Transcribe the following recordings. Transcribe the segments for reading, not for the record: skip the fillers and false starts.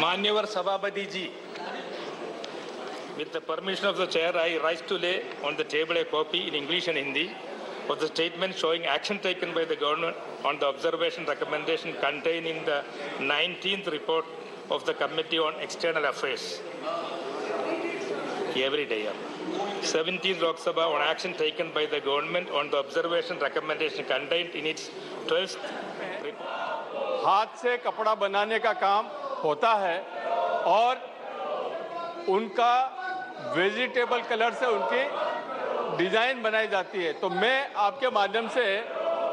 मान्यवर सभापति जी, with the permission of the chair, I rise to lay on the table a copy in English and Hindi of the statement showing action taken by the government on the observation recommendation contained in the 19th report of the Committee on External Affairs. Every day. 17th Lok Sabha on action taken by the government on the observation recommendation contained in its 12th report. हाथ से कपड़ा बनाने का काम होता है और उनका वेजिटेबल कलर से उनकी डिजाइन बनाई जाती है। तो मैं आपके माध्यम से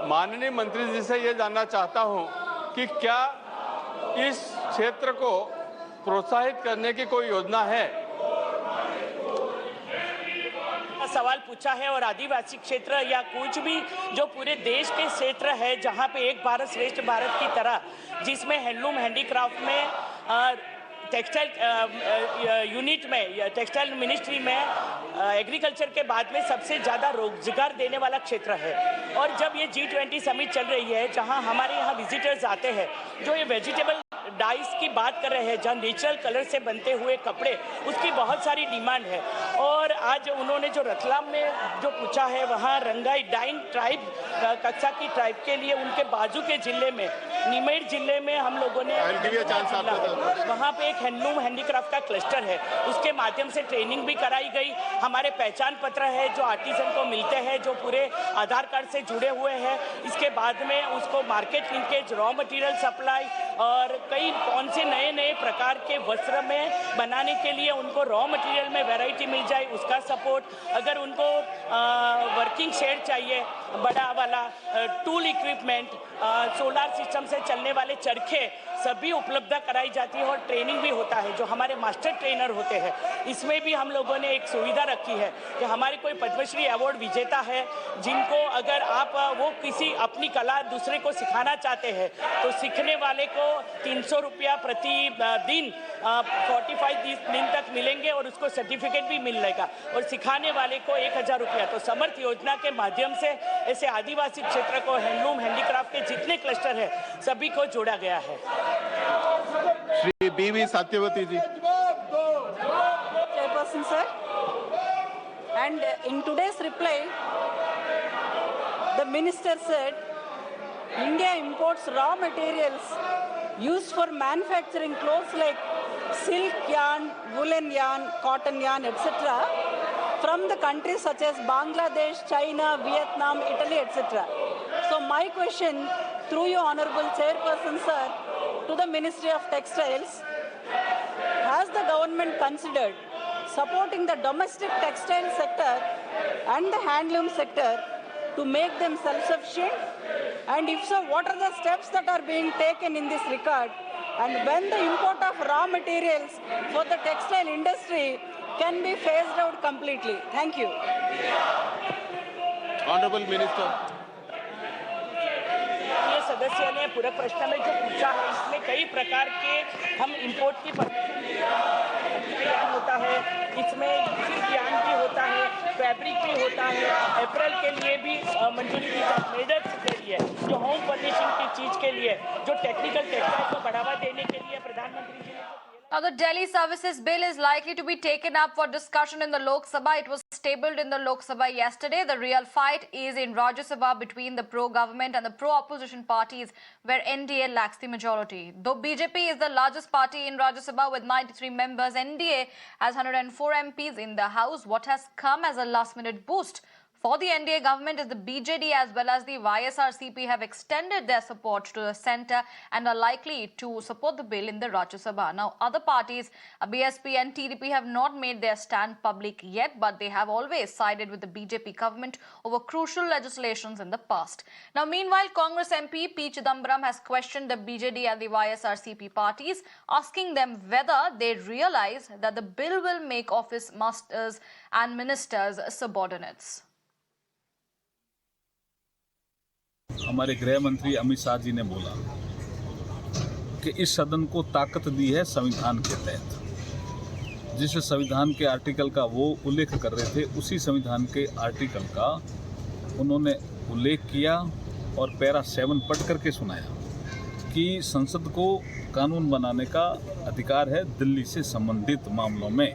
माननीय मंत्री जी से ये जानना चाहता हूं कि क्या इस क्षेत्र को प्रोत्साहित करने की कोई योजना है? सवाल पूछा है और आदिवासी क्षेत्र या कुछ भी जो पूरे देश के क्षेत्र है जहां पे एक भारत श्रेष्ठ भारत की तरह जिसमें हैंडलूम हैंडीक्राफ्ट में टेक्सटाइल यूनिट में टेक्सटाइल मिनिस्ट्री में एग्रीकल्चर के बाद में सबसे ज़्यादा रोजगार देने वाला क्षेत्र है। और जब ये G20 समिट चल रही है जहां हमारे यहाँ विजिटर्स आते हैं जो ये वेजिटेबल डाइस की बात कर रहे हैं जहाँ नेचुरल कलर से बनते हुए कपड़े उसकी बहुत सारी डिमांड है। और आज उन्होंने जो रतलाम में जो पूछा है वहाँ रंगाई डाइंग ट्राइब कक्षा की ट्राइब के लिए उनके बाजू के जिले में निमेर जिले में हम लोगों ने वहाँ पे एक हैंडलूम हैंडीक्राफ्ट का क्लस्टर है उसके माध्यम से ट्रेनिंग भी कराई गई। हमारे पहचान पत्र है जो आर्टिजन को मिलते हैं जो पूरे आधार कार्ड से जुड़े हुए हैं। इसके बाद में उसको market linkage raw material supply और कई कौन से नए नए प्रकार के वस्त्र में बनाने के लिए उनको रॉ मटेरियल में वैरायटी मिल जाए उसका सपोर्ट। अगर उनको वर्किंग शेड चाहिए बड़ा वाला टूल इक्विपमेंट सोलार सिस्टम से चलने वाले चरखे सभी उपलब्ध कराई जाती है और ट्रेनिंग भी होता है। जो हमारे मास्टर ट्रेनर होते हैं इसमें भी हम लोगों ने एक सुविधा रखी है कि हमारे कोई पद्मश्री अवार्ड विजेता है जिनको अगर आप वो किसी अपनी कला दूसरे को सिखाना चाहते हैं तो सीखने वाले को 300 रुपया प्रति दिन 45 दिन तक मिलेंगे और उसको सर्टिफिकेट भी मिलेगा और सिखाने वाले को 1000 रुपया। तो समर्थ योजना के माध्यम से ऐसे आदिवासी क्षेत्र को हैंडलूम हैंडीक्राफ्ट के जितने क्लस्टर है सभी को जोड़ा गया है। Shri BV Satyavati ji. Chairperson sir, and in today's reply, the minister said India imports raw materials used for manufacturing clothes like silk yarn, woolen yarn, cotton yarn, etc. from the countries such as Bangladesh, China, Vietnam, Italy, etc. So my question through you, Honorable Chairperson sir, to the Ministry of Textiles, has the government considered supporting the domestic textile sector and the handloom sector to make them self-sufficient? And if so, what are the steps that are being taken in this regard? And when the import of raw materials for the textile industry can be phased out completely? Thank you. Honorable Minister. सदस्य ने पूरक प्रश्न में जो पूछा है इसमें कई प्रकार के हम इंपोर्ट की परमिशन होता है, इसमें यान भी होता है, फैब्रिक भी होता है, अप्रैल के लिए भी मंजूरी दी जाती है, के लिए जो होम फर्निशिंग की चीज के लिए जो टेक्निकल टेक्सटाइल को बढ़ावा देने के लिए प्रधानमंत्री जी ने Now, the Delhi Services Bill is likely to be taken up for discussion in the Lok Sabha. It was tabled in the Lok Sabha yesterday. The real fight is in Rajya Sabha between the pro-government and the pro-opposition parties, where NDA lacks the majority. Though BJP is the largest party in Rajya Sabha with 93 members, NDA has 104 MPs in the House. What has come as a last-minute boost for the NDA government is the BJD as well as the YSRCP have extended their support to the centre and are likely to support the bill in the Rajya Sabha. Now, other parties, BSP and TDP, have not made their stand public yet, but they have always sided with the BJP government over crucial legislations in the past. Now, meanwhile, Congress MP P. Chidambaram has questioned the BJD and the YSRCP parties, asking them whether they realize that the bill will make office masters and ministers subordinates. हमारे गृह मंत्री अमित शाह जी ने बोला कि इस सदन को ताकत दी है संविधान के तहत। जिस संविधान के आर्टिकल का वो उल्लेख कर रहे थे उसी संविधान के आर्टिकल का उन्होंने उल्लेख किया और पैरा 7 पढ़ करके सुनाया कि संसद को कानून बनाने का अधिकार है दिल्ली से संबंधित मामलों में,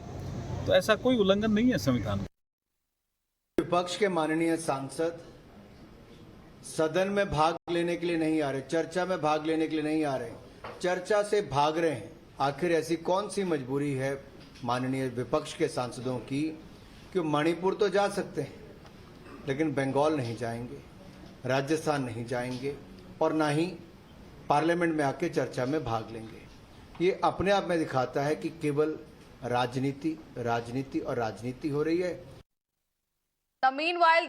तो ऐसा कोई उल्लंघन नहीं है संविधान का। विपक्ष के माननीय सांसद सदन में भाग लेने के लिए नहीं आ रहे, चर्चा में भाग लेने के लिए नहीं आ रहे, चर्चा से भाग रहे हैं। आखिर ऐसी कौन सी मजबूरी है माननीय विपक्ष के सांसदों की कि मणिपुर तो जा सकते हैं लेकिन बंगाल नहीं जाएंगे, राजस्थान नहीं जाएंगे और ना ही पार्लियामेंट में आके चर्चा में भाग लेंगे। ये अपने आप में दिखाता है कि केवल राजनीति राजनीति और राजनीति हो रही है। Meanwhile,